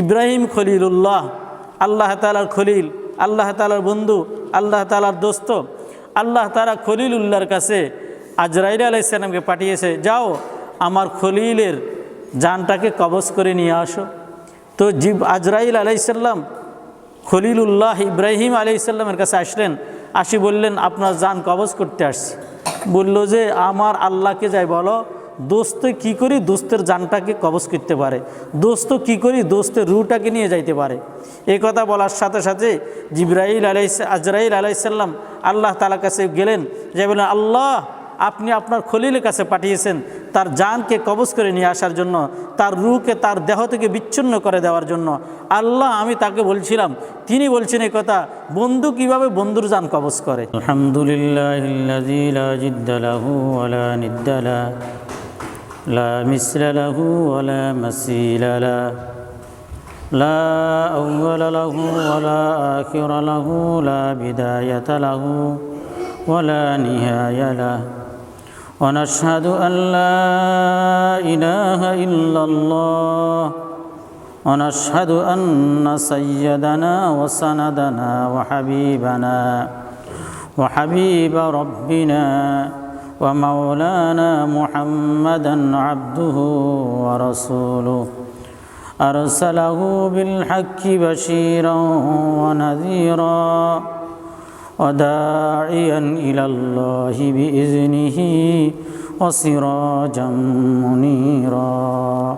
ইব্রাহিম খলিলুল্লাহ, আল্লাহ তাআলার খলিল, আল্লাহ তাআলার বন্ধু, আল্লাহ তাআলার দোস্ত। আল্লাহ তাআলা খলিলুল্লাহর কাছে আজরাইল আলাইহিস সালামকে পাঠিয়েছে, যাও আমার খলিলের জানটাকে কবজ করে নিয়ে আসো। তো আজরাইল আলাইহিস সালাম খলিলুল্লাহ ইব্রাহিম আলাইহিস সালামের কাছে আসলেন, আসি বললেন, আপনার জান কবজ করতে আসছি। বলল যে, আমার আল্লাহকে যাই বলো, দোস্ত কি করি দোস্তের জানটাকে কবজ করতে পারে, দোস্ত কি করি দোস্তের রুটাকে নিয়ে যাইতে পারে। এই কথা বলার সাথে সাথে আজরাইল আলাইহিস সালাম আল্লাহ তাআলার কাছে গেলেন, যে বললেন, আল্লাহ আপনি আপনার খলিলের কাছে পাঠিয়েছেন তার জানকে কবজ করে নিয়ে আসার জন্য, তার রূহকে তার দেহ থেকে বিচ্ছিন্ন করে দেওয়ার জন্য। আল্লাহ আমি তাকে বলছিলাম, তিনি বলছেন এই কথা, বন্ধু কিভাবে বন্ধুর জান কবজ করে। আলহামদুলিল্লাহিল্লাযী লা জিদ্দা লাহু ওয়া লা নিদ্দা লাহু লা মিসলা লাহু ওয়া লা মাসীলা লাহু লা আউওয়ালা লাহু ওয়া লা আখিরা লাহু লা বিদায়াতা লাহু ওয়া লা নিহায়া লাহু। ونشهد أن لا إله إلا الله ونشهد أن سيدنا وسندنا وحبيب ربنا ومولانا محمدا عبده ورسوله أرسله بالحق بشيرا ونذيرا وداعيا إلى الله بإذنه وسراجا منيرا.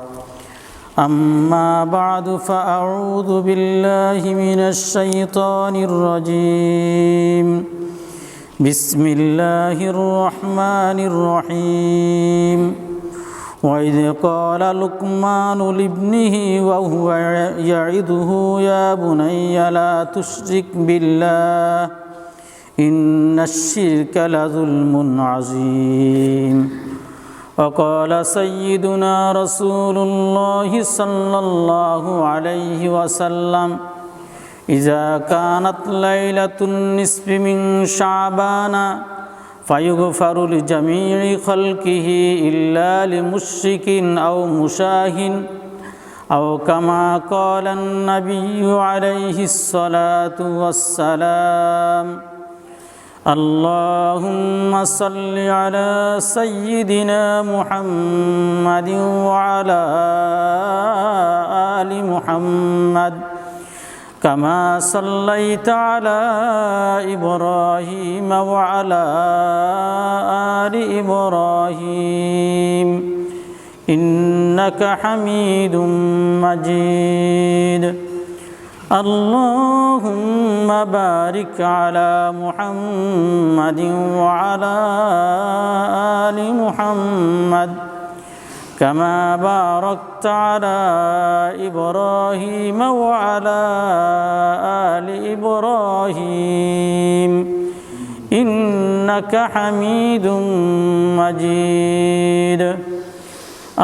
أما بعد فأعوذ بالله من الشيطان الرجيم. بسم الله الرحمن الرحيم. وإذ قال لقمان لابنه وهو يعظه يا بني لا تشرك بالله إن الشرك لظلم عظيم. وقال سيدنا رسول الله صلى الله عليه وسلم إذا كانت ليلة النصف من شعبان فيغفر لجميع خلقه إلا لمشرك أو مشاهن أو كما قال النبي عليه الصلاة والسلام. اللهم صل على سيدنا محمد وعلى آل محمد كما صليت على إبراهيم وعلى آل إبراهيم إنك حميد مجيد. اللهم بارك على محمد وعلى آل محمد كما باركت على إبراهيم وعلى آل إبراهيم إنك حميد مجيد.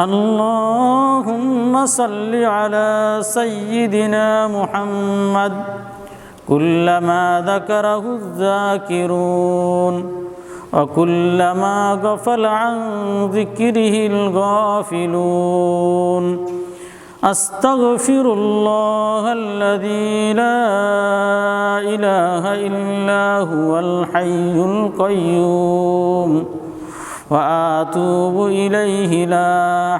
اللهم صل على سيدنا محمد كلما ذكره الذاكرون وكلما غفل عن ذكره الغافلون. أستغفر الله الذي لا إله إلا هو الحي القيوم وأتوب إليه لا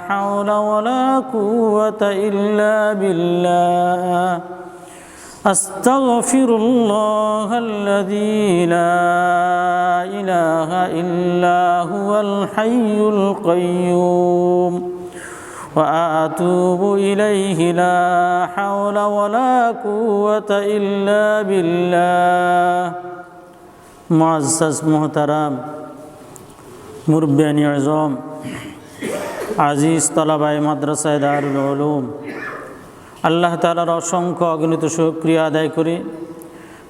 حول ولا قوة إلا بالله. أستغفر الله الذي لا إله إلا هو الحي القيوم وأتوب إليه لا حول ولا قوة إلا بالله. معزز محترم মুরব্বিয়ানি আযম আজিজ তালাবায়ে মাদ্রাসায়ে দারুল উলুম, আল্লাহ তাআলার অসংখ্য অগণিত শুকরিয়া আদায় করি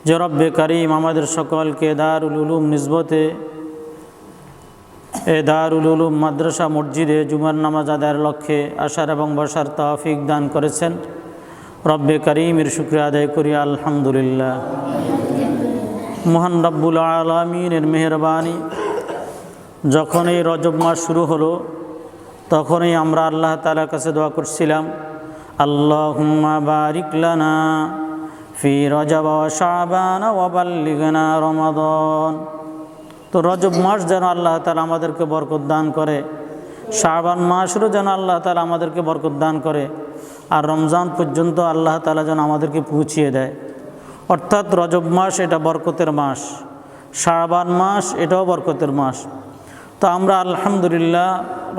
যে রব্বে কারীম আমাদের সকলকে দারুল উলুম নিসবতে এ দারুল উলুম মাদ্রাসা মসজিদে জুমার নামাজ আদায়ের লক্ষ্যে আসার এবং বসার তৌফিক দান করেছেন। রব্বে কারীমের শুকরিয়া আদায় করি আলহামদুলিল্লাহ। মহান রব্বুল আলামিনের মেহেরবানি, যখন এই রজব মাস শুরু হলো তখনই আমরা আল্লাহ তাআলার কাছে দোয়া করছিলাম, আল্লাহুম্মা বারিক লানা ফি রজব ওয়া শাবান ওয়া বাল্লিগনা রমাদান। তো রজব মাস যেন আল্লাহ তাআলা আমাদেরকে বরকত দান করে, শাবান মাসেরও যেন আল্লাহ তাআলা আমাদেরকে বরকত দান করে, আর রমজান পর্যন্ত আল্লাহ তাআলা যেন আমাদেরকে পৌঁছিয়ে দেয়। অর্থাৎ রজব মাস এটা বরকতের মাস, শাবান মাস এটাও বরকতের মাস। তো আমরা আলহামদুলিল্লাহ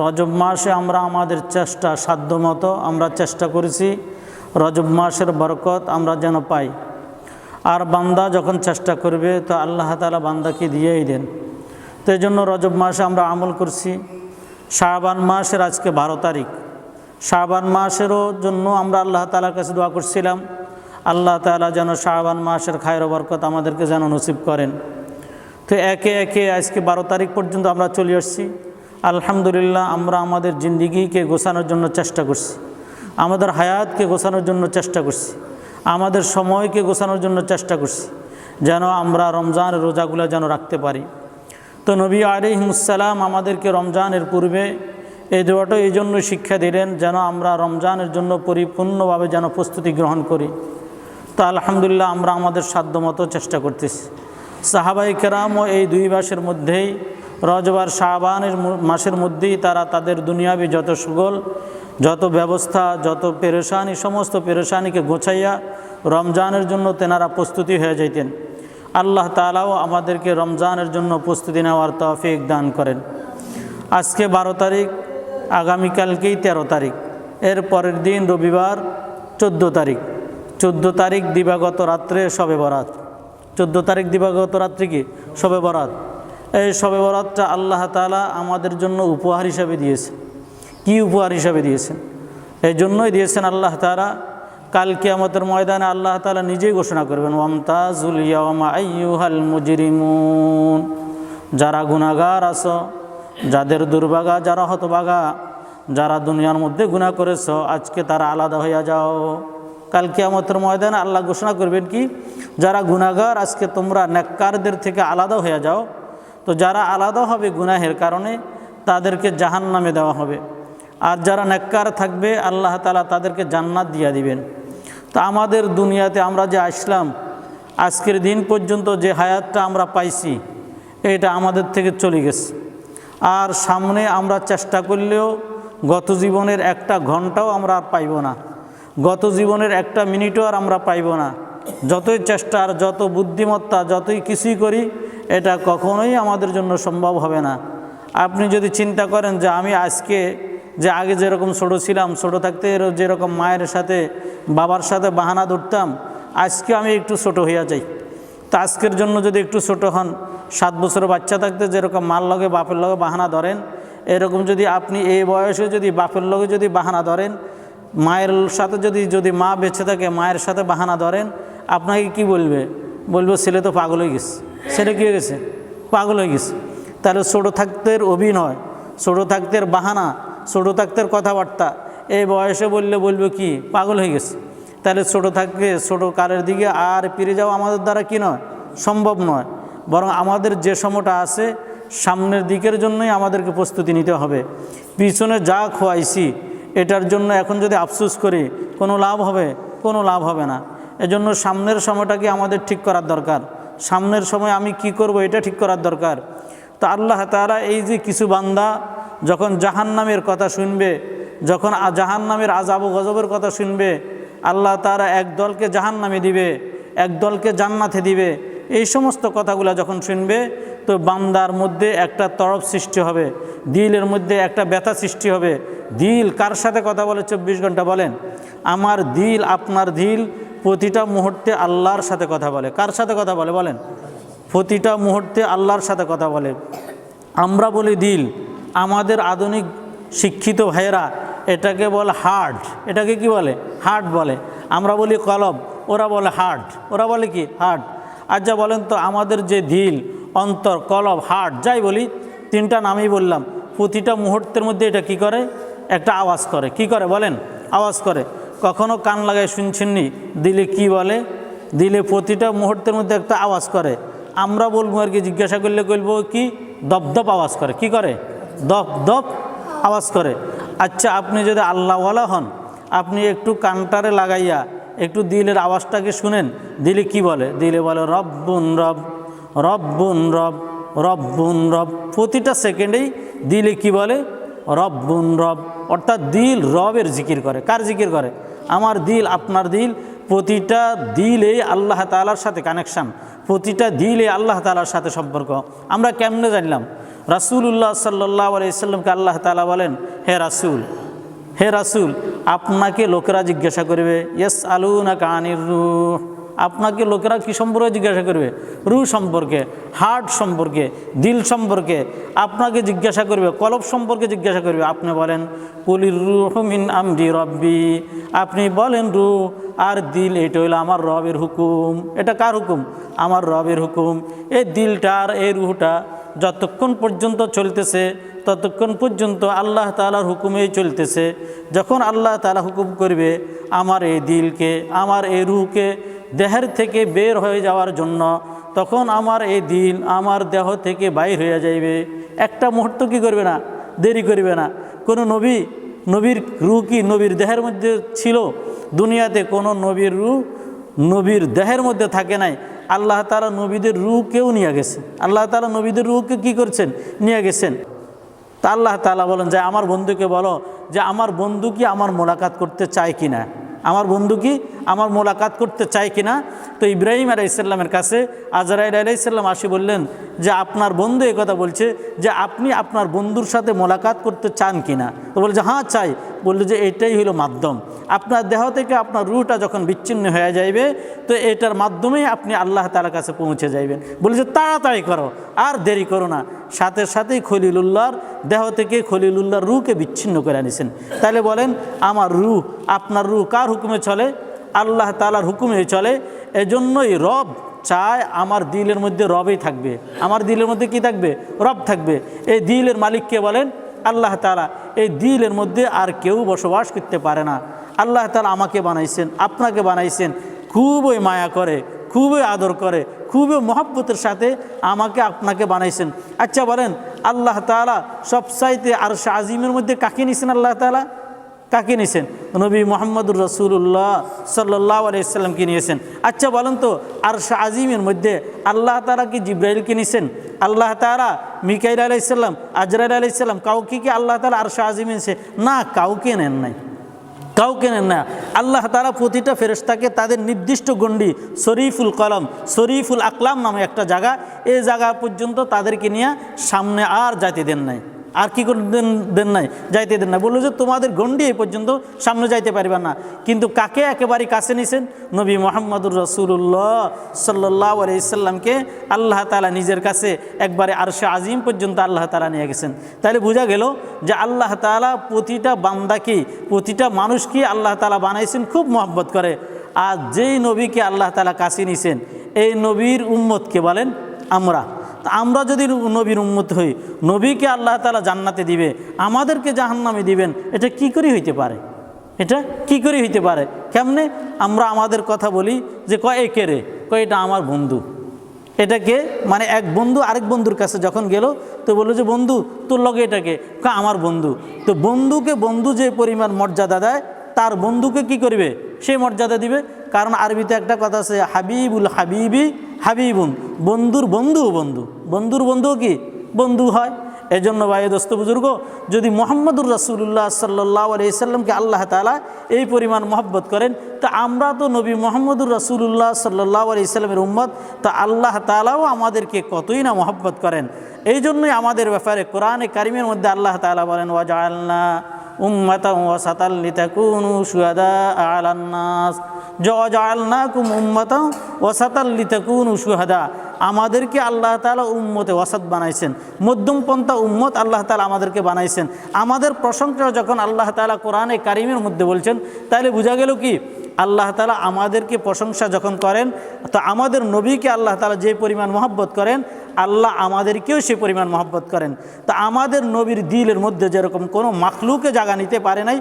রজব মাসে আমরা আমাদের চেষ্টা সাধ্যমতো আমরা চেষ্টা করেছি রজব মাসের বরকত আমরা যেন পাই। আর বান্দা যখন চেষ্টা করবে তো আল্লাহ তাআলা বান্দাকে দিয়েই দেন। তো এই জন্য রজব মাসে আমরা আমল করছি। শাবান মাসের আজকে 12 তারিখ, শাবান মাসেরও জন্য আমরা আল্লাহ তাআলার কাছে দোয়া করছিলাম আল্লাহ তাআলা যেন শাবান মাসের খায়র বরকত আমাদেরকে যেন নসিব করেন। তো একে একে আজকে 12 তারিখ পর্যন্ত আমরা চলে আসছি। আলহামদুলিল্লাহ আমরা আমাদের জিন্দিগিকে গোছানোর জন্য চেষ্টা করছি, আমাদের হায়াতকে গোছানোর জন্য চেষ্টা করছি, আমাদের সময়কে গোছানোর জন্য চেষ্টা করছি যেন আমরা রমজানের রোজাগুলো যেন রাখতে পারি। তো নবী আলাইহিস সালাম আমাদেরকে রমজানের পূর্বে এই দোয়াটা এই জন্য শিক্ষা দিলেন যেন আমরা রমজানের জন্য পরিপূর্ণভাবে যেন প্রস্তুতি গ্রহণ করি। তো আলহামদুলিল্লাহ আমরা আমাদের সাধ্যমতো চেষ্টা করতেছি। সাহাবায়ে কেরামও এই 2 মাসের মধ্যেই রজব আর শাবানের মাসের মধ্যেই তারা তাদের দুনিয়াবি যত সুগল, যত ব্যবস্থা, যত পেরেশানি, সমস্ত পেরেশানিকে গোছাইয়া রমজানের জন্য তেনারা প্রস্তুতি হয়ে যাইতেন। আল্লাহ তাআলাও আমাদেরকে রমজানের জন্য প্রস্তুতি নেওয়ার তৌফিক দান করেন। আজকে 12 তারিখ, আগামীকালকেই 13 তারিখ, এর পরের দিন রবিবার 14 তারিখ। 14 তারিখ দিবাগত রাত্রে শবে বরাত। 14 তারিখ দিবাগত রাত্রি কি শবে বরাত। এই শবে বরাতটা আল্লাহ তাআলা আমাদের জন্য উপহার হিসাবে দিয়েছেন। কি উপহার হিসাবে দিয়েছেন? এই জন্যই দিয়েছেন আল্লাহ তাআলা কাল কিয়ামতের ময়দানে আল্লাহ তাআলা নিজেই ঘোষণা করবেন ওয়ামতাজুল ইয়াওমা আইয়ুহাল মুজরিমুন। যারা গুনাহগার আছো, যাদের দুর্ভাগা, যারা হতভাগা, যারা দুনিয়ার মধ্যে গুনাহ করেছো, আজকে তারা আলাদা হইয়া যাও। কাল কিয়ামতের ময়দানে আল্লাহ ঘোষণা করবেন কি, যারা গুনাহগার আজকে তোমরা নেককারদের থেকে আলাদা হয়ে যাও। তো যারা আলাদা হবে গুনাহের কারণে তাদেরকে জাহান্নামে দেওয়া হবে, আর যারা নেককার থাকবে আল্লাহ তাআলা তাদেরকে জান্নাত দিয়ে দিবেন। তো আমাদের দুনিয়াতে আমরা যে আসলাম, আজকের দিন পর্যন্ত যে হায়াতটা আমরা পাইছি এটা আমাদের থেকে চলে গেছে। আর সামনে আমরা চেষ্টা করলেও গত জীবনের একটা ঘন্টাও আমরা আর পাইব না, গত জীবনের একটা মিনিটও আর আমরা পাইব না। যতই চেষ্টা আর যত বুদ্ধিমত্তা যতই কিছুই করি এটা কখনোই আমাদের জন্য সম্ভব হবে না। আপনি যদি চিন্তা করেন যে আমি আজকে যে আগে যেরকম ছোটো ছিলাম, ছোটো থাকতে যেরকম মায়ের সাথে বাবার সাথে বাহানা ধরতাম, আজকে আমি একটু ছোটো হইয়া যাই। তো আজকের জন্য যদি একটু ছোটো হন, 7 বছরের বাচ্চা থাকতে যেরকম মার লগে বাপের লগে বাহানা ধরেন, এরকম যদি আপনি এই বয়সে যদি বাপের লগে যদি বাহানা ধরেন, মায়ের সাথে যদি মা বেঁচে থাকে মায়ের সাথে বাহানা ধরেন, আপনাকে কি বলবে? বলবে ছেলে তো পাগল হয়ে গেছে, ছেলে কী হয়ে গেছে? পাগল হয়ে গেছে। তাহলে ছোটো থাকতের অভিনয়, ছোটো থাকতের বাহানা, ছোটো থাকতের কথাবার্তা এই বয়সে বলবে কি পাগল হয়ে গেছে। তাহলে ছোটো থাকতে ছোটো কালের দিকে আর ফিরে যাওয়া আমাদের দ্বারা কি নয়, সম্ভব নয়। বরং আমাদের যে সময়টা আছে সামনের দিকের জন্যই আমাদেরকে প্রস্তুতি নিতে হবে। পিছনে যা খোয়াইছি এটার জন্য এখন যদি আফসোস করি কোনো লাভ হবে? কোনো লাভ হবে না। এজন্য সামনের সময়টাকে আমাদের ঠিক করার দরকার। সামনের সময় আমি কি করব এটা ঠিক করার দরকার। তো আল্লাহ তাআলা এই যে কিছু বান্দা যখন জাহান্নামের কথা শুনবে, যখন জাহান্নামের আযাব ও গজবের কথা শুনবে, আল্লাহ তাআলা এক দলকে জাহান্নামে দিবে, এক দলকে জান্নাতে দিবে, এই সমস্ত কথাগুলো যখন শুনবে তো বান্দার মধ্যে একটা তড়প সৃষ্টি হবে, দিলের মধ্যে একটা ব্যথা সৃষ্টি হবে। দিল কার সাথে কথা বলে 24 ঘন্টা? বলেন, আমার দিল, আপনার দিল প্রতিটা মুহূর্তে আল্লাহর সাথে কথা বলে। কার সাথে কথা বলে? বলেন, প্রতিটা মুহূর্তে আল্লাহর সাথে কথা বলে। আমরা বলি দিল, আমাদের আধুনিক শিক্ষিত ভাইয়েরা এটাকে বলে হার্ট। এটাকে কি বলে? হার্ট বলে। আমরা বলি কলব, ওরা বলে হার্ট। ওরা বলে কি? হার্ট। আচ্ছা বলেন তো, আমাদের যে দিল, অন্তর, কলব, হার্ট যাই বলি, 3টা নামই বললাম, প্রতিটা মুহূর্তের মধ্যে এটা কি করে? একটা আওয়াজ করে। কি করে বলেন? আওয়াজ করে। কখনো কান লাগায় শুনছেননি দিলে কি বলে? দিলে প্রতিটা মুহূর্তের মধ্যে একটা আওয়াজ করে। আমরা বলবো আর কি, জিজ্ঞাসা করলে বলবো কি? দপদপ আওয়াজ করে। কি করে? দপ দপ আওয়াজ করে। আচ্ছা আপনি যদি আল্লাহওয়ালা হন, আপনি একটু কানটারে লাগাইয়া একটু দিলের আওয়াজটাকে শুনেন, দিলে কি বলে? দিলে বলে রব্বুন রব, রব্বুন রব, রব্বুন রব। প্রতিটা সেকেন্ডেই দিলে কি বলে? রব্বুন রব। অর্থাৎ দিল রবের জিকির করে। কার জিকির করে? আমার দিল, আপনার দিল, প্রতিটা দিলে আল্লাহ তাআলার সাথে কানেকশান, প্রতিটা দিলে আল্লাহ তাআলার সাথে সম্পর্ক। আমরা কেমনে জানলাম? রাসূলুল্লাহ সাল্লাল্লাহু আলাইহি ওয়াসাল্লামকে আল্লাহ তাআলা বলেন, হে রাসূল, হে রাসূল, আপনাকে লোকেরা জিজ্ঞাসা করবে, ইয়াসআলুনাকা আনির রূহ, আপনাকে লোকেরা কী সম্পর্কে জিজ্ঞাসা করবে? রূহ সম্পর্কে, হার্ট সম্পর্কে, দিল সম্পর্কে আপনাকে জিজ্ঞাসা করবে, কলব সম্পর্কে জিজ্ঞাসা করবে। আপনি বলেন কুলির রূহু মিন আমরি রব্বি, আপনি বলেন রূহ আর দিল এটা হইলো আমার রবের হুকুম। এটা কার হুকুম? আমার রবের হুকুম। এই দিলটার এই রূহটা যতক্ষণ পর্যন্ত চলতেছে ততক্ষণ পর্যন্ত আল্লাহ তাআলার হুকুমেই চলতেছে। যখন আল্লাহ তাআলা হুকুম করবে আমার এই দিলকে, আমার এই রূহকে দেহের থেকে বের হয়ে যাওয়ার জন্য, তখন আমার এই দিল আমার দেহ থেকে বাইর হয়ে যাইবে। একটা মুহূর্ত কি করবে না, দেরি করবে না। কোনো নবীর রূহ কি নবীর দেহের মধ্যে ছিল? দুনিয়াতে কোনো নবীর রূহ নবীর দেহের মধ্যে থাকে নাই। আল্লাহ তাআলা নবীদের রূহকেও নিয়ে গেছে। আল্লাহ তাআলা নবীদের রূহকে কি করছেন? নিয়ে গেছেন। তা আল্লাহ তাআলা বলেন যে আমার বন্ধুকে বলো যে আমার বন্ধু কি আমার মোলাকাত করতে চায় কি না, আমার বন্ধু কি আমার মোলাকাত করতে চায় কি না। তো ইব্রাহিম আলাইহিস সালামের কাছে আজরাইল আলাইহিস সালাম আসি বললেন যে আপনার বন্ধু এই কথা বলছে যে আপনি আপনার বন্ধুর সাথে মোলাকাত করতে চান কি না। তো বলে যে হ্যাঁ চাই। বললো যে এটাই হলো মাধ্যম, আপনার দেহ থেকে আপনার রূহটা যখন বিচ্ছিন্ন হয়ে যাইবে তো এটার মাধ্যমেই আপনি আল্লাহ তাআলার কাছে পৌঁছে যাইবেন। বলে যে তাড়াতাড়ি করো, আর দেরি করো না। সাথে সাথেই খলিলুল্লাহর দেহ থেকে খলিলুল্লাহর রূহকে বিচ্ছিন্ন করে আনিছেন। তাহলে বলেন আমার রূহ, আপনার রূহ কার হুকুমে চলে? আল্লাহ তাআলার হুকুমে চলে। এজন্যই রব চায় আমার দিলের মধ্যে রবই থাকবে। আমার দিলের মধ্যে কি থাকবে? রব থাকবে। এই দিলের মালিককে বলেন আল্লাহ তাআলা। এই দিলের মধ্যে আর কেউ বসবাস করতে পারে না। আল্লাহ তাআলা আমাকে বানাইছেন, আপনাকে বানাইছেন, খুবই মায়া করে, খুবই আদর করে, খুবই মহব্বতের সাথে আমাকে আপনাকে বানাইছেন। আচ্ছা বলেন আল্লাহ তাআলা সবচাইতে আরশ আজিমের মধ্যে কাকে নিছেন? আল্লাহ তাআলা কাকে নিছেন? নবী মুহাম্মদুর রাসূলুল্লাহ সাল্লাল্লাহু আলাইহি ওয়াসাল্লামকে নিয়েছেন। আচ্ছা বলেন তো আরশ আজিমের মধ্যে আল্লাহ তাআলা কি জিবরাইলকে নিছেন? আল্লাহ তাআলা মিকাইল আলাইহিস সালাম, আজরাইল আলাইহিস সালাম কাউকে কি আল্লাহ তাআলা আরশ আজিমে নিছে? না, কাউকে নেন নাই, কাউকে নেন না। আল্লাহ তাআলা প্রতিটা ফেরেশতাকে তাদের নির্দিষ্ট গণ্ডি শরীফুল কলম, শরীফুল আকলাম নামে একটা জায়গা, এই জায়গা পর্যন্ত তাদেরকে নিয়ে সামনে আর যাইতে দেন নাই। আর কি করে দেন নাই? যাইতে দেন না। বললো যে তোমাদের গণ্ডি এই পর্যন্ত, সামনে যাইতে পারবে না। কিন্তু কাকে একেবারে কাছে নিছেন? নবী মুহাম্মদুর রাসূলুল্লাহ সাল্লাল্লাহু আলাইহি সাল্লামকে আল্লাহ তাআলা নিজের কাছে একবারে আরশে আজিম পর্যন্ত আল্লাহ তাআলা নিয়ে গেছেন। তাহলে বোঝা গেল যে আল্লাহ তাআলা প্রতিটা বান্দাকে, প্রতিটা মানুষকে আল্লাহ তাআলা বানাইছেন, খুব মহব্বত করে। আর যেই নবীকে আল্লাহ তাআলা কাছে নিছেন এই নবীর উম্মতকে বলেন আমরা। আমরা যদি নবীর উম্মত হই, নবীকে আল্লাহ তাআলা জান্নাতে দিবে, আমাদেরকে জাহান্নামে দিবেন, এটা কি করে হইতে পারে? এটা কি করে হইতে পারে? কেমনে? আমরা আমাদের কথা বলি যে কয় কে রে, কয় এটা আমার বন্ধু। এটাকে মানে এক বন্ধু আরেক বন্ধুর কাছে যখন গেল তো বললো যে বন্ধু তোর লগে এটাকে, কয় আমার বন্ধু। তো বন্ধুকে বন্ধু যে পরিমাণ মর্যাদা দেয় তার বন্ধুকে কি করবে? সেই মর্যাদা দিবে। কারণ আরবিতে একটা কথা আছে হাবিবুল হাবিবি হাবিবুন, বন্ধুর বন্ধুও বন্ধু, বন্ধুর বন্ধুও কি বন্ধু হয়। এজন্য ভাই দোস্ত বুজুর্গ, যদি মুহাম্মদুর রাসূলুল্লাহ সাল্লাল্লাহু আলাইহি সাল্লামকে আল্লাহ তাআলা এই পরিমাণ মহব্বত করেন, তা আমরা তো নবী মুহাম্মদুর রাসূলুল্লাহ সাল্লাল্লাহু আলাইহি সাল্লামের উম্মত, তা আল্লাহ তাআলাও আমাদেরকে কতই না মহব্বত করেন। এই জন্যই আমাদের ব্যাপারে কোরআনে কারিমের মধ্যে আল্লাহ তাআলা বলেন ওয়াজআলনা উম্মাতান ওয়াসাতাল লিতাকুনু শুহাদাআ আলান নাস, ওয়াজআলনাকুম উম্মাতান ওয়াসাতাল লিতাকুনু শুহাদা। আমাদেরকে আল্লাহ তাআলা উম্মতে ওয়াসাত বানাইছেন, মধ্যমপন্থা উম্মত আল্লাহ তাআলা আমাদেরকে বানাইছেন। আমাদের প্রশংসা যখন আল্লাহ তাআলা কোরআনে কারিমের মধ্যে বলছেন, তাহলে বোঝা গেল কি আল্লাহ তাআলা আমাদেরকে প্রশংসা যখন করেন, তো আমাদের নবীকে আল্লাহ তাআলা যে পরিমাণ মহব্বত করেন, আল্লাহ আমাদেরকেও সে পরিমাণ মহব্বত করেন। তা আমাদের নবীর দিলের মধ্যে যেরকম কোনো মাখলুকে জায়গা নিতে পারে নাই,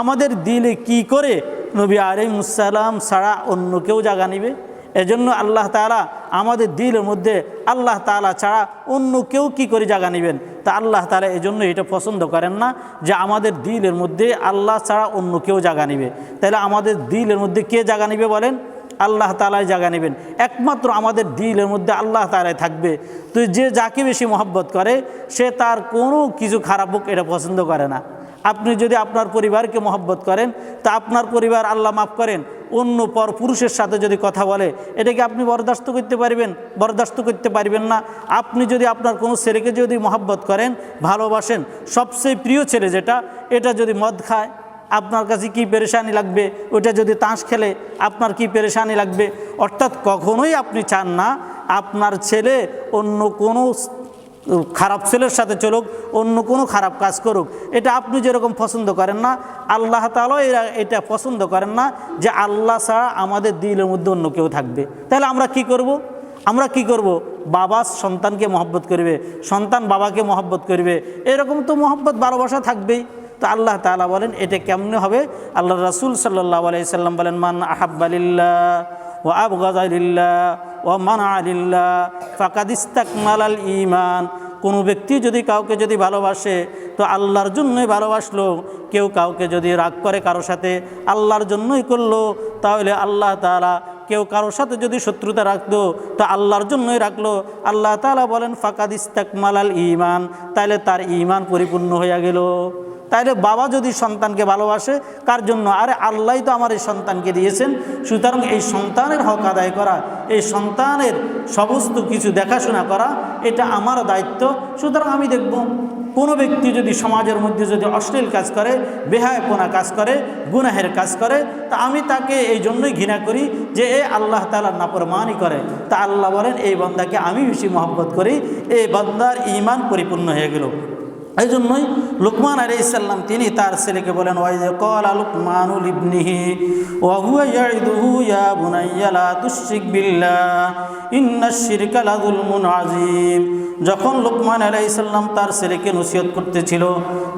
আমাদের দিলে কি করে নবী আলাইহিস সালাম ছাড়া অন্য কেউ জায়গা নিবে? এজন্য আল্লাহ তাআলা আমাদের দিলের মধ্যে আল্লাহ তাআলা ছাড়া অন্য কেউ কি করে জায়গা নেবেন? তা আল্লাহ তাআলা এজন্য এটা পছন্দ করেন না যে আমাদের দিলের মধ্যে আল্লাহ ছাড়া অন্য কেউ জায়গা নেবে। তাহলে আমাদের দিলের মধ্যে কে জায়গা নেবে বলেন? আল্লাহ তাআলাই জায়গা নেবেন। একমাত্র আমাদের দিলের মধ্যে আল্লাহ তাআলাই থাকবে। তো যে যাকে বেশি মহব্বত করে সে তার কোনো কিছু খারাপ হোক এটা পছন্দ করে না। আপনি যদি আপনার পরিবারকে মহব্বত করেন তা আপনার পরিবার আল্লাহ মাফ করেন অন্য পর পুরুষের সাথে যদি কথা বলে এটাকে আপনি বরদাস্ত করতে পারবেন? বরদাস্ত করতে পারবেন না। আপনি যদি আপনার কোনো ছেলেকে যদি মহব্বত করেন, ভালোবাসেন, সবচেয়ে প্রিয় ছেলে যেটা, এটা যদি মদ খায় আপনার কাছে কি পেরেশানি লাগবে? ওটা যদি তাস খেলে আপনার কি পেরেশানি লাগবে? অর্থাৎ কখনোই আপনি চান না আপনার ছেলে অন্য কোনো খারাপ ছেলের সাথে চলুক, অন্য কোনো খারাপ কাজ করুক। এটা আপনি যেরকম পছন্দ করেন না, আল্লাহ তাআলা এটা পছন্দ করেন না যে আল্লাহ ছাড়া আমাদের দিলের মধ্যে অন্য কেউ থাকবে। তাহলে আমরা কি করব? আমরা কি করব? বাবা সন্তানকে মহব্বত করবে, সন্তান বাবাকে মহব্বত করবে, এরকম তো মহব্বত ভালোবাসা থাকবেই। তো আল্লাহ তাআলা বলেন এটা কেমনে হবে? আল্লাহ রাসূল সাল্লাল্লাহু আলাইহি সাল্লাম বলেন, মান আহাব্বা লিল্লাহ ওয়া আবগাযা লিল্লাহ ওয়া মানা লিল্লাহ ফাকাদ ইসতাকমালাল ঈমান। কোনো ব্যক্তি যদি কাউকে যদি ভালোবাসে তো আল্লাহর জন্যই ভালোবাসলো, কেউ কাউকে যদি রাগ করে কারো সাথে আল্লাহর জন্যই করলো, তাহলে আল্লাহ তাআলা কেউ কারোর সাথে যদি শত্রুতা রাখতো তো আল্লাহর জন্যই রাখলো। আল্লাহ তাআলা বলেন ফাকাদ ইসতাকমালাল ঈমান, তাহলে তার ঈমান পরিপূর্ণ হয়ে গেল। তাইলে বাবা যদি সন্তানকে ভালোবাসে কার জন্য? আরে আল্লাহই তো আমার এই সন্তানকে দিয়েছেন, সুতরাং এই সন্তানের হক আদায় করা, এই সন্তানের সমস্ত কিছু দেখাশোনা করা এটা আমার দায়িত্ব। সুতরাং আমি দেখব কোনো ব্যক্তি যদি সমাজের মধ্যে যদি অশ্লীল কাজ করে, বেহায়াপনা কাজ করে, গুনাহের কাজ করে, তা আমি তাকে এই জন্যই ঘৃণা করি যে এ আল্লাহ তাআলার নাফরমানি করে। তা আল্লাহ বলেন এই বান্দাকে আমি বেশি মহব্বত করি, এই বান্দার ঈমান পরিপূর্ণ হয়ে গেল। এই জন্যই লুকমান আলাইহিস সালাম তিনি তার ছেলেকে বলেন, ওয়াইয ক্বালা লুকমানু লিবনিহি ওয়া হুয়া ইয়াইদুহু ইয়া বুনাইয়া লা তুশরিক বিল্লাহ ইন্নাশ শিরকা লাযুলমুন আযীম। যখন লুকমান আলাইহিস সালাম তার ছেলেকে নসিহত করতেছিল,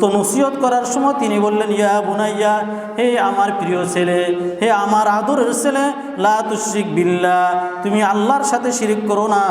তো নসিহত করার সময় তিনি বললেন, ইয়া বুনাইয়া, হে আমার প্রিয় ছেলে, হে আমার আদরের ছেলে, লা তুশরিক বিল্লাহ, তুমি আল্লাহর সাথে শিরিক করো না।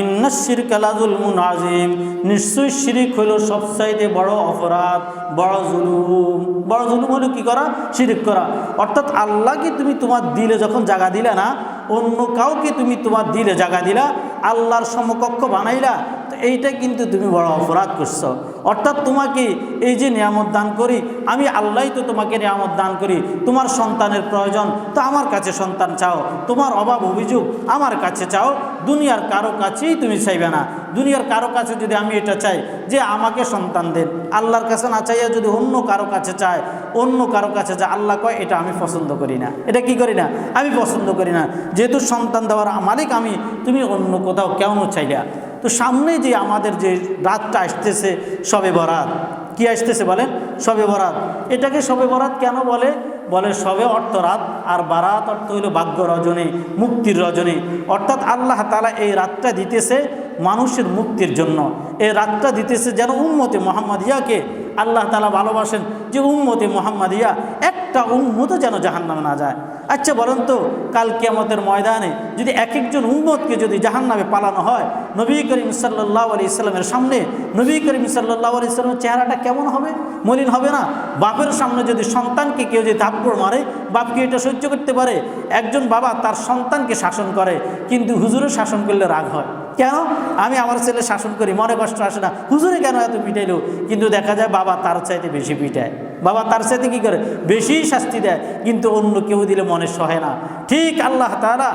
ইন্নাশ শিরকা লাযুলমুন আযীম, নিশ্চয়ই শিরিক হলো সবচাইতে বড় অপরাধ, বড় জুলুম। বড় জুলুম হলো কি করা? শিরিক করা। অর্থাৎ আল্লাহকে তুমি তোমার দিলে যখন জায়গা দিলে না, অন্য কাউকে তুমি তোমার দিলে জায়গা দিলা, আল্লাহর সমকক্ষ বানাইলা, তো এইটা কিন্তু তুমি বড় অপরাধ করছো। অর্থাৎ তোমাকে এই যে নিয়ামত দান করি, আমি আল্লাহই তো তোমাকে নিয়ামত দান করি। তোমার সন্তানের প্রয়োজন তো আমার কাছে সন্তান চাও, তোমার অভাব অভিযোগ আমার কাছে চাও, দুনিয়ার কারো কাছেই তুমি চাইবে না। দুনিয়ার কারো কাছে যদি আমি এটা চাই যে আমাকে সন্তান দেন, আল্লাহর কাছে না চাইয়া যদি অন্য কারো কাছে চায়, অন্য কারো কাছে যা আল্লাহ কয় এটা আমি পছন্দ করি না। এটা কি করি না? আমি পছন্দ করি না। যেহেতু সন্তান দেওয়ার মালিক আমি, তুমি অন্য কোথাও কেন চাইলা? তো সামনে যে আমাদের যে রাতটা আসতেছে শবে বরাত, কি আসতেছে বলেন? শবে বরাত। এটাকে শবে বরাত কেন বলে? বলে শবে অর্থ রাত, আর বারাত অর্থ হইল ভাগ্য রজনী, মুক্তির রজনী। অর্থাৎ আল্লাহ তাআলা এই রাতটা দিতেছে মানুষের মুক্তির জন্য। এই রাতটা দিতেছে যেন উম্মতে মুহাম্মাদিয়াকে আল্লাহ তাআলা ভালোবাসেন, যে উম্মতে মুহাম্মাদিয়া একটা উম্মতও যেন জাহান্নামে না যায়। আচ্ছা বলেন তো, কাল কিয়ামতের ময়দানে যদি এক একজন উম্মতকে যদি জাহান্নামে পালানো হয়, নবী করিম সাল্লাল্লাহু আলাইহি সাল্লামের সামনে নবী করিম সাল্লাল্লাহু আলাইহি সাল্লামের চেহারাটা কেমন হবে? মলিন হবে না? বাপের সামনে যদি সন্তানকে কেউ যদি থাপ্পড় মারে, বাপ কি এটা সহ্য করতে পারে? একজন বাবা তার সন্তানকে শাসন করে, কিন্তু হুজুরের শাসন করলে রাগ হয়। কেন? আমি আমার ছেলে শাসন করি, মনে কষ্ট আসে না, হুজুরে কেন এত পিটাইলো? কিন্তু দেখা যায় বাবা তার চাইতে বেশি পিটায়, বাবা তার চাইতে কি করে? বেশি শাস্তি দেয়, কিন্তু অন্য কেউ দিলে মনে সহে না। ঠিক আল্লাহ তাআলা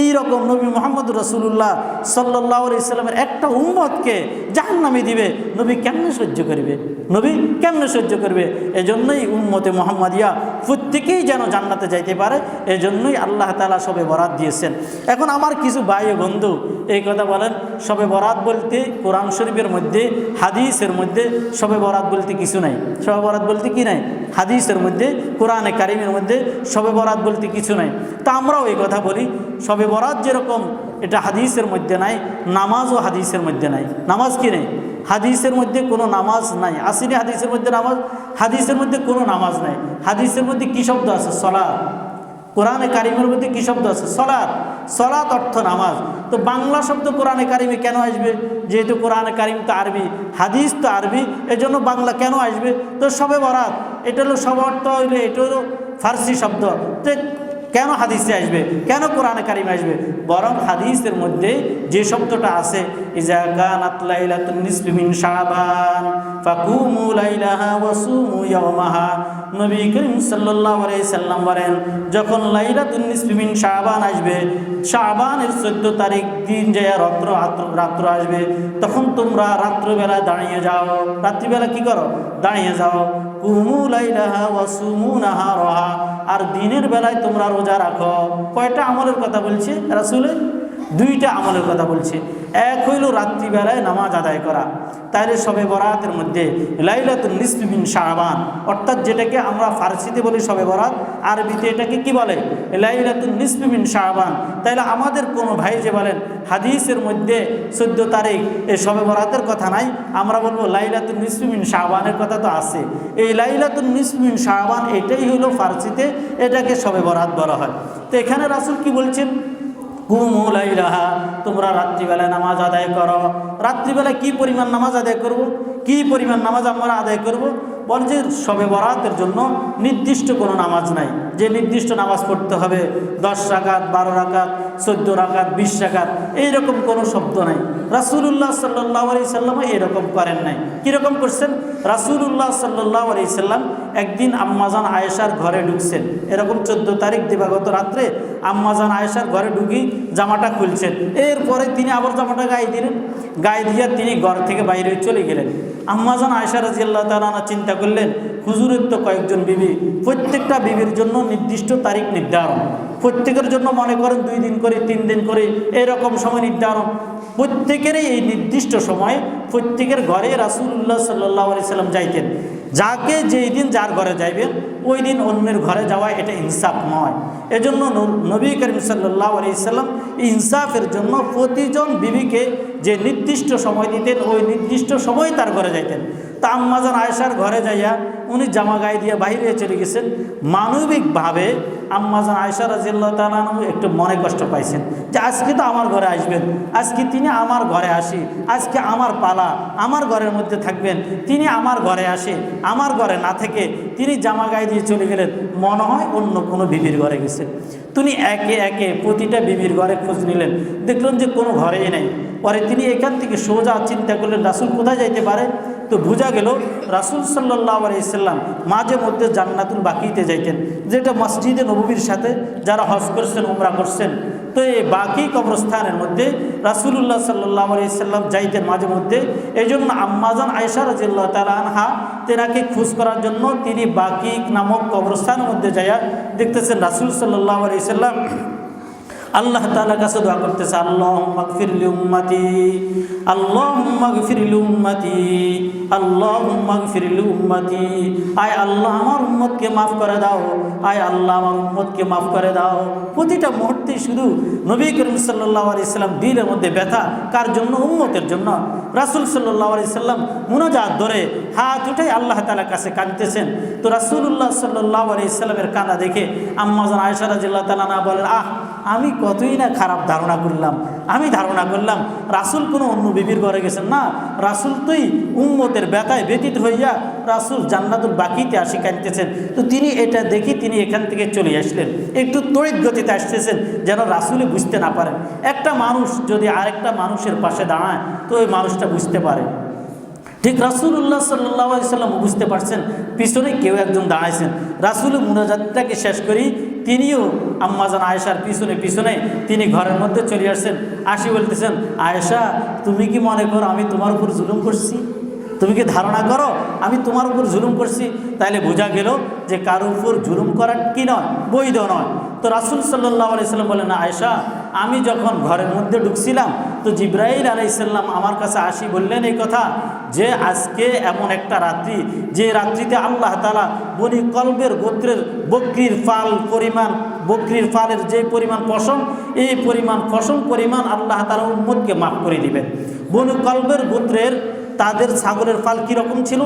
এইরকম নবী মুহাম্মদ রাসূলুল্লাহ সাল্লাল্লাহু আলাইহি সাল্লামের একটা উম্মতকে জাহান্নামে দিবে, নবী কেমনে সহ্য করবে? নবী কেমনে সহ্য করবে? এজন্যই উম্মতে মুহাম্মাদিয়া প্রত্যেকেই যেন জান্নাতে যাইতে পারে, এজন্যই আল্লাহ তাআলা শবে বরাত দিয়েছেন। এখন আমার কিছু ভাই ও বন্ধু এই কথা বলেন, শবে বরাত বলতে কোরআন শরীফের মধ্যে, হাদিসের মধ্যে শবে বরাত বলতে কিছু নাই। শবে বরাত বলতে কি নাই? হাদিসের মধ্যে, কোরআনে কারিমের মধ্যে শবে বরাত বলতে কিছু নাই। তা আমরাও এই কথা বলি, শবে বরাত যেরকম এটা হাদিসের মধ্যে নাই, নামাজও হাদিসের মধ্যে নাই। নামাজ কি নেই? হাদিসের মধ্যে কোনো নামাজ নাই। আসেনি হাদিসের মধ্যে নামাজ? হাদিসের মধ্যে কোনো নামাজ নাই। হাদিসের মধ্যে কি শব্দ আছে? সালাত। কোরআনে কারিমের মধ্যে কী শব্দ আছে? সলাৎ। সলাৎ অর্থ নামাজ। তো বাংলা শব্দ কোরআনে কারিমে কেন আসবে? যেহেতু কোরআনে কারিম তো আরবি, হাদিস তো আরবি, এজন্য বাংলা কেন আসবে? তো শবে বরাত এটা হলো সব অর্থ হইলে এটা হলো ফার্সি শব্দ, তো কেন হাদিসে আসবে, কেন কোরআনে কারিমে আসবে? বরং হাদিসের মধ্যে যে শব্দটা আছে, ইজা কানাত লাইলাতুন নিসফি মিন শাবান ফাকুমু লাইলাহা ওয়া সুমু ইয়াওমাহা, নবী করিম সাল্লাল্লাহু আলাইহি সাল্লাম বলেন, যখন লাইলাতুন নিসফি মিন শাবান আসবে, শাবানের 14 তারিখ দিন যায় রাত্র আসবে, তখন তোমরা রাত্রিবেলা দাঁড়িয়ে যাও। রাত্রিবেলা কি করো? দাঁড়িয়ে যাও। কুমু লাইলাহা ওয়া সুমু নাহারাহা, আর দিনের বেলায় তোমরা রোজা রাখো। কয়টা আমলের কথা বলছে রাসূল? দুইটা আমলের কথা বলছে। এক হইল রাত্রিবেলায় নামাজ আদায় করা। তাইলে শবে বরাতের মধ্যে লাইলাতুন নিসফি মিন শাবান, অর্থাৎ যেটাকে আমরা ফার্সিতে বলি শবে বরাত, আরবিতে এটাকে কি বলে? লাইলাতুন নিসফি মিন শাবান। তাইলে আমাদের কোনো ভাই যে বলেন হাদিসের মধ্যে 14 তারিখ এই শবে বরাতের কথা নাই, আমরা বলবো লাইলাতুন নিসফি মিন শাবানের কথা তো আছে। এই লাইলাতুন নিসফি মিন শাবান এটাই হলো ফার্সিতে, এটাকে শবে বরাত বলা হয়। তো এখানে রাসূল কি বলছেন? কুমু লাইলাহা, তোমরা রাত্রিবেলায় নামাজ আদায় করো। রাত্রিবেলায় কি পরিমাণ নামাজ আদায় করব? কি পরিমাণ নামাজ আমরা আদায় করব? বল যে শবে বরাতের জন্য নির্দিষ্ট কোনো নামাজ নাই, যে নির্দিষ্ট নামাজ পড়তে হবে 10 রাকাত, 12 রাকাত, 14 রাকাত, 20 রাকাত, এইরকম কোনো শব্দ নাই। রাসূলুল্লাহ সাল্লাল্লাহু আলাইহি সাল্লাম এরকম করেন নাই। কীরকম করছেন? রাসূলুল্লাহ সাল্লাল্লাহু আলাইহি সাল্লাম একদিন আম্মাজান আয়েশার ঘরে ঢুকছেন, এরকম 14 তারিখ দিবাগত রাত্রে আম্মাজান আয়েশার ঘরে ঢুকি জামাটা খুলছেন, এরপরে তিনি আবার জামাটা গায়ে দিলেন, গায়ে দিয়ে তিনি ঘর থেকে বাইরে চলে গেলেন। আম্মাজান আয়েশা রাদিয়াল্লাহু তাআলা চিন্তা করলেন, হুজুরের তো কয়েকজন বিবি, প্রত্যেকটা বিবির জন্য নির্দিষ্ট তারিখ নির্ধারণ, প্রত্যেকের জন্য মনে করেন 2 দিন করে 3 দিন করে এরকম সময় নির্ধারণ, প্রত্যেকেরই এই নির্দিষ্ট সময়ে প্রত্যেকের ঘরে রাসূলুল্লাহ সাল্লাল্লাহু আলাইহি সাল্লাম যাইতেন। যাকে যেই দিন যার ঘরে যাইবেন ওই দিন অন্যের ঘরে যাওয়া এটা ইনসাফ নয়। এজন্য নবী করিম সাল্লাল্লাহু আলাইহি সাল্লাম ইনসাফের জন্য প্রতিজন বিবিকে যে নির্দিষ্ট সময় দিতেন ওই নির্দিষ্ট সময় তার ঘরে যাইতেন। তা আম্মাজান আয়েশার ঘরে যাইয়া উনি জামা গায়ে দিয়ে বাইরে চলে গেছেন। মানবিকভাবে আম্মাজান আয়েশা রাদিয়াল্লাহু তাআলা একটু মনে কষ্ট পাইছেন যে আজকে তো আমার ঘরে আসবেন, আজকে তিনি আমার ঘরে আসি, আজকে আমার পালা, আমার ঘরের মধ্যে থাকবেন, তিনি আমার ঘরে আসে, আমার ঘরে না থেকে তিনি জামা গায়ে দিয়ে চলে গেলেন, মনে হয় অন্য কোনো বিবির ঘরে গেছেন। তিনি একে একে প্রতিটা বিবির ঘরে খোঁজ নিলেন, দেখলেন যে কোনো ঘরেই নেই। পরে তিনি এখান থেকে সোজা চিন্তা করলেন রাসূল কোথায় যাইতে পারে। তো বোঝা গেল রাসূল সাল্লাল্লাহু আলাইহি সাল্লাম মাঝে মধ্যে জান্নাতুল বাকিতে যাইতেন, যেটা মসজিদে নববীর সাথে যারা হজ করছেন, উমরা করছেন, তো এই বাকি কবরস্থানের মধ্যে রাসূলুল্লাহ সাল্লাল্লাহু আলাইহি সাল্লাম যাইতেন মাঝে মধ্যে। এই জন্য আম্মাজান আয়েশা রাদিয়াল্লাহু তাআলা আনহা তেনাকে খোঁজ করার জন্য তিনি বাকি নামক কবরস্থানের মধ্যে যাইয়া দেখতেছেন রাসূল সাল্লাল্লাহু আলাইহি সাল্লাম আল্লাহ তাআলার কাছে দোয়া করতেছে, আল্লাহুম্মা গফিরলি উম্মতি, আল্লাহুম্মা গফিরলি উম্মতি, আল্লাহুম্মা গফিরলি উম্মতি। আয় আল্লাহ আমার উম্মতকে মাফ করে দাও, আয় আল্লাহ আমার উম্মতকে মাফ করে দাও। প্রতিটা মুহূর্তে শুধু নবী করিম সাল্লাল্লাহু আলাইহি সাল্লাম দিলের মধ্যে ব্যথা, কার জন্য? উম্মতের জন্য। রাসূল সাল্লাল্লাহু আলাইহি সাল্লাম মুনাজাত ধরে হাত উঠে আল্লাহ তাআলার কাছে কাঁদতেছেন। তো রাসূলুল্লাহ সাল্লাল্লাহু আলাইহি সাল্লামের কান্না দেখে আম্মাজান আয়েশা রাদিয়াল্লাহু তাআলা বলেন, আমি কতই না খারাপ ধারণা করলাম, আমি ধারণা করলাম রাসূল কোনো অন্য বিবির ঘরে গেছেন না, রাসূল তুই উম্মতের ব্যথায় ব্যতীত হইয়া রাসূল জান্নাতুল বাকিতে আসি কাঁদতেছেন। তো তিনি এটা দেখি তিনি এখান থেকে চলে আসলেন, একটু তড়িৎ গতিতে আসতেছেন যেন রাসূলে বুঝতে না পারেন। একটা মানুষ যদি আরেকটা মানুষের পাশে দাঁড়ায় তো ওই মানুষটা বুঝতে পারে। ঠিক রাসূলুল্লাহ সাল্লাল্লাহু আলাইহি সাল্লাম বুঝতে পারছেন পিছনে কেউ একজন দাঁড়াইছেন। রাসূলের মুনাজাতটাকে শেষ করি তিনিও আম্মাজান আয়েশার পিছনে পিছনে তিনি ঘরের মধ্যে চলে আসছেন। আসি বলতেছেন, আয়েশা তুমি কি মনে করো আমি তোমার উপর জুলুম করছি? তুমি কি ধারণা করো আমি তোমার উপর জুলুম করছি? তাইলে বোঝা গেল যে কারো উপর জুলুম করা কি নয়, বৈধ নয়। তো রাসূল সাল্লাল্লাহু আলাইহি সাল্লাম বলেন, আয়েশা আমি যখন ঘরের মধ্যে ঢুকছিলাম তো জিবরাইল আলাইহিস সালাম আমার কাছে আসি বললেন এই কথা যে আজকে এমন একটা রাত্রি যে রাত্রিতে আল্লাহ তাআলা বনি কলবের গোত্রের বকরির ফাল পরিমাণ, বকরির ফালের যে পরিমাণ পশম, এই পরিমাণ পশম পরিমাণ আল্লাহ তাআলা উম্মতকে মাফ করে দিবেন। বনি কলবের গোত্রের তাদের ছাগলের ফাল কীরকম ছিল?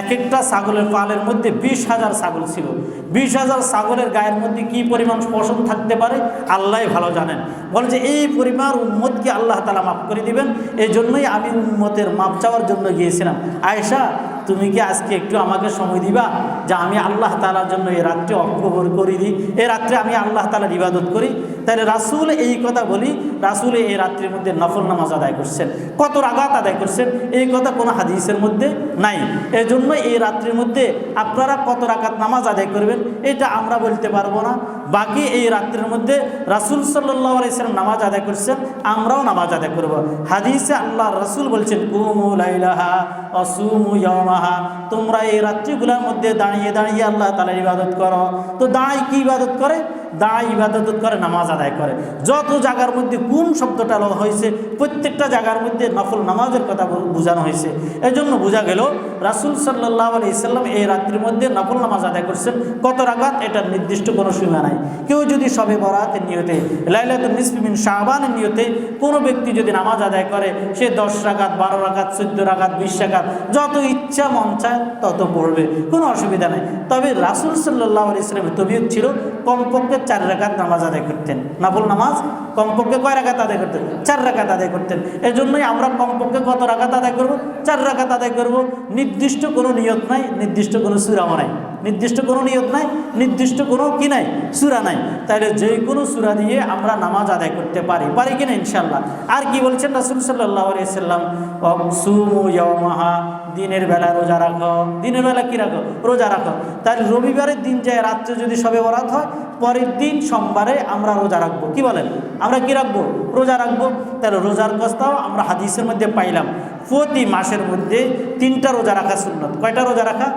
এক একটা ছাগলের ফালের মধ্যে 20,000 ছাগল ছিল। 20,000 ছাগলের গায়ের মধ্যে কি পরিমাণ পশম থাকতে পারে আল্লাহ ভালো জানেন। বলে যে এই পরিমাণ উম্মতকে আল্লাহ তাআলা মাফ করে দিবেন, এই জন্যই আমি উম্মতের মাপ চাওয়ার জন্য গিয়েছিলাম। আয়েশা, তুমি কি আজকে একটু আমাকে সময় দিবা যে আমি আল্লাহ তাআলার জন্য এই রাত্রে অপব্যয় করে দিই, এই রাত্রে আমি আল্লাহ তাআলার ইবাদত করি? তাহলে রাসূল এই কথা বলি, রাসূল এই রাত্রির মধ্যে নফল নামাজ আদায় করছেন। কত রাকাত আদায় করছেন এই কথা কোনো হাদিসের মধ্যে নাই। এজন্য এই রাত্রির মধ্যে আপনারা কত রাকাত নামাজ আদায় করবেন এটা আমরা বলতে পারবো না। বাকি এই রাত্রির মধ্যে রাসূল সাল্লাল্লাহু আলাইহি সাল্লাম নামাজ আদায় করছেন, আমরাও নামাজ আদায় করব। হাদিসে আল্লাহ রাসূল বলছেন, কুমু লাইলাহা ওয়াসুমু ইয়াওমাহা, তোমরা এই রাত্রিগুলোর মধ্যে দাঁড়িয়ে দাঁড়িয়ে আল্লাহ তাআলার ইবাদত করো। তো দাঁড়াই কি ইবাদত করে? দাঁড়াই ইবাদত করে, নামাজ আদায় করে। যত জায়গার মধ্যে কুম শব্দটা হয়েছে প্রত্যেকটা জায়গার মধ্যে নফল নামাজের কথা বোঝানো হয়েছে। এজন্য বোঝা গেল রাসূল সাল্লাল্লাহু আলাইহি সাল্লাম এই রাত্রির মধ্যে নফল নামাজ আদায় করছেন। কত রাকাত এটার নির্দিষ্ট কোনো সীমা নাই। কেউ যদি শবে বরাতের নিয়তে, লাইলাতুন নিসফি মিন শাবানের নিয়তে কোনো ব্যক্তি যদি নামাজ আদায় করে, সে 10 রাকাত, 12 রাকাত, 14 রাকাত, 20 রাকাত যত ইচ্ছা মন চায় তত পড়বে, কোনো অসুবিধা নাই। তবে রাসূল সাল্লাল্লাহু আলাইহি সাল্লামের তবিয়ত ছিল কমপক্ষে 4 রাকাত নামাজ আদায় করতেন। নফল নামাজ কমপক্ষে কয় রাকাত আদায় করতেন? 4 রাকাত আদায় করতেন। এজন্যই আমরা কমপক্ষে কত রাকাত আদায় করব? 4 রাকাত আদায় করব। নির্দিষ্ট কোনো নিয়ত নাই, নির্দিষ্ট কোনো সূরাও নাই, নির্দিষ্ট কোনো নিয়ত নাই, নির্দিষ্ট কোনো কি নাই, সূরা নাই। তাহলে যে কোনো সূরা দিয়ে আমরা নামাজ আদায় করতে পারি কিনা ইনশাআল্লাহ। আর কি বলছেন রাসূল সাল্লাল্লাহু আলাইহি সাল্লাম? ওয়াসুমু ইয়াওমাহা, দিনের বেলা রোজা রাখো। দিনের বেলা কি রাখো? রোজা রাখো। তাহলে রবিবারের দিন যায় রাত্রে যদি শবে বরাত হয়, পরের দিন সোমবারে আমরা রোজা রাখবো। কি বলেন? আমরা কি রাখবো? রোজা রাখবো। তাহলে রোজার কথাও আমরা হাদিসের মধ্যে পাইলাম, প্রতি মাসের মধ্যে 3টা রোজা রাখা সুন্নত। কয়টা রোজা রাখা?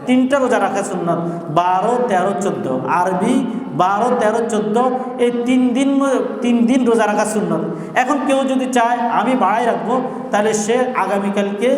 3টা রোজা রাখা সুন্নত। 12, 13, 14 আরবি 12, 13, 14 এই 3 দিন রোজা রাখা সুন্নত। এখন কেউ যদি চায় আমি বাড়াই রাখবো, তাহলে সে আগামীকালকে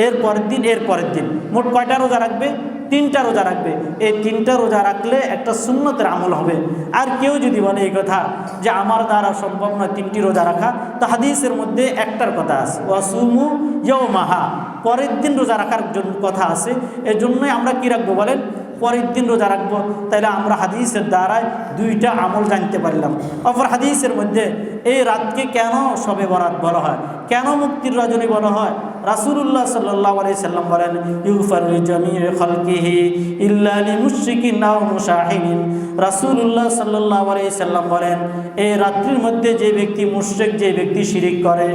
এর পরের দিন মোট কয়টা রোজা রাখবে? 3টা রোজা রাখবে। এই 3টা রোজা রাখলে একটা সুন্নতের আমল হবে। আর কেউ যদি বলে এই কথা যে আমার দ্বারা সম্ভব নয় 3টি রোজা রাখা, তো হাদিসের মধ্যে একটার কথা আছে, ওয়াসুমু ইয়াওমাহা, পরের দিন রোজা রাখার জন্য কথা আছে। এর জন্যই আমরা কি রাখবো বলেন? পরের দিন রোজা রাখবো। তাইলে আমরা হাদিসের দ্বারায় 2টা আমল জানতে পারলাম। অপর হাদিসের মধ্যে এই রাতকে কেন শবে বরাত বলা হয়, কেন মুক্তির রজনী বলা হয়? রাসূলুল্লাহ সাল্লাল্লাহু আলাইহি সাল্লাম বলেন, ইউফারু জামিউ খালকিহি ইল্লা লিমুশরিকিন আও মুশাহিদিন। রাসূলুল্লাহ সাল্লাল্লাহু আলাইহি সাল্লাম বলেন, এই রাত্রির মধ্যে যে ব্যক্তি মুশরিক, যে ব্যক্তি শিরিক করে,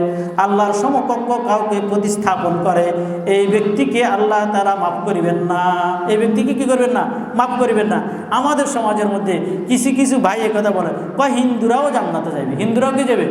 আল্লাহর সমকক্ষ কাউকে প্রতিস্থাপন করে, এই ব্যক্তিকে আল্লাহ তাআলা মাফ করিবেন না। এই ব্যক্তিকে কি করবেন না? মাফ করিবেন না। আমাদের সমাজের মধ্যে কিছু ভাই একথা বলে, হিন্দুরাও জান্নাতে যাবে। হিন্দুরাও কি যাবে?